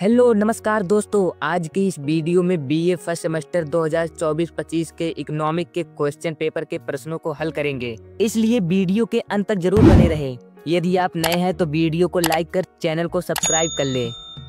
Hello नमस्कार दोस्तों, आज की इस वीडियो में बीए फर्स्ट सेमेस्टर 2024-25 के इकोनॉमिक के क्वेश्चन पेपर के प्रश्नों को हल करेंगे, इसलिए वीडियो के अंत तक जरूर बने रहें। यदि आप नए हैं तो वीडियो को लाइक कर चैनल को सब्सक्राइब कर ले।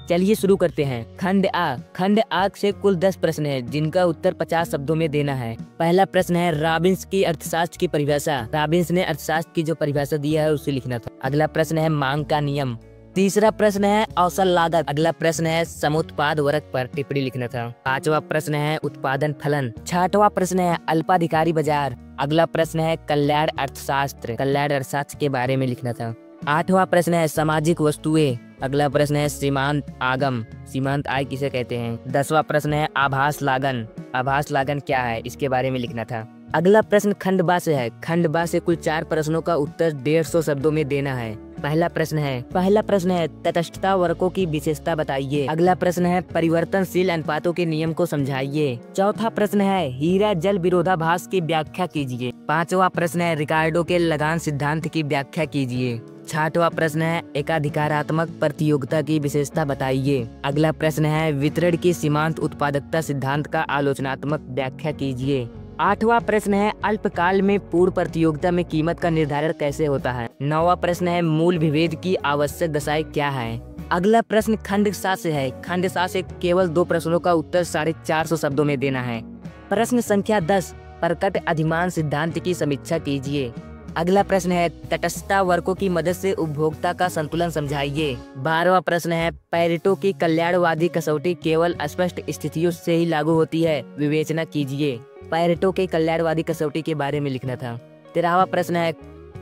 चलिए शुरू करते हैं। खंड आ से कुल 10 प्रश्न हैं, जिनका उत्तर 50 शब्दों में देना है। पहला प्रश्न है रॉबिन्स की अर्थशास्त्र की परिभाषा। रॉबिन्स ने अर्थशास्त्र की जो परिभाषा दिया है उसे लिखना था। अगला प्रश्न है मांग का नियम। तीसरा प्रश्न है औसत लागत। अगला प्रश्न है समुत्पाद वर्ग पर टिप्पणी लिखना था। पांचवा प्रश्न है उत्पादन फलन। छठवां प्रश्न है अल्पाधिकारी बाजार। अगला प्रश्न है कल्याण अर्थशास्त्र। कल्याण अर्थशास्त्र के बारे में लिखना था। आठवां प्रश्न है सामाजिक वस्तुएं। अगला प्रश्न है सीमांत आगम। सीमांत आय किसे कहते हैं। 10वां प्रश्न है आभास लागन। आभास लागन क्या है, इसके बारे में लिखना था। अगला प्रश्न खंड बा से है। खंड बा से कुल 4 प्रश्नों का उत्तर 150 शब्दों में देना है। पहला प्रश्न है तटस्थता वक्रों की विशेषता बताइए। अगला प्रश्न है परिवर्तनशील अनुपातों के नियम को समझाइए। चौथा प्रश्न है हीरा जल विरोधाभास की व्याख्या कीजिए। पांचवा प्रश्न है रिकार्डो के लगान सिद्धांत की व्याख्या कीजिए। छठवां प्रश्न है एकाधिकारात्मक प्रतियोगिता की विशेषता बताइए। अगला प्रश्न है वितरण की सीमांत उत्पादकता सिद्धांत का आलोचनात्मक व्याख्या कीजिए। आठवां प्रश्न है अल्पकाल में पूर्व प्रतियोगिता में कीमत का निर्धारण कैसे होता है। नौवां प्रश्न है मूल विभेद की आवश्यक दशाएं क्या है। अगला प्रश्न खंड सा से है। खंड सा से केवल 2 प्रश्नों का उत्तर 450 शब्दों में देना है। प्रश्न संख्या 10 प्रकट अधिमान सिद्धांत की समीक्षा कीजिए। अगला प्रश्न है तटस्थता वर्गों की मदद से उपभोक्ता का संतुलन समझाइए। 12वां प्रश्न है पेरेटो की कल्याणवादी कसौटी केवल स्पष्ट स्थितियों से ही लागू होती है, विवेचना कीजिए। पेरेटो के कल्याणवादी कसौटी के बारे में लिखना था। 13वां प्रश्न है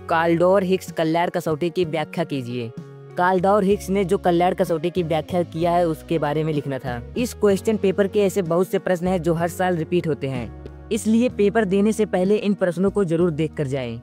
काल्डोर हिक्स कल्याण कसौटी की व्याख्या कीजिए। काल्डोर हिक्स ने जो कल्याण कसौटी की व्याख्या किया है उसके बारे में लिखना था। इस क्वेश्चन पेपर के ऐसे बहुत से प्रश्न हैं जो हर साल रिपीट होते हैं, इसलिए पेपर देने से पहले इन प्रश्नों को जरूर देख कर जाएं।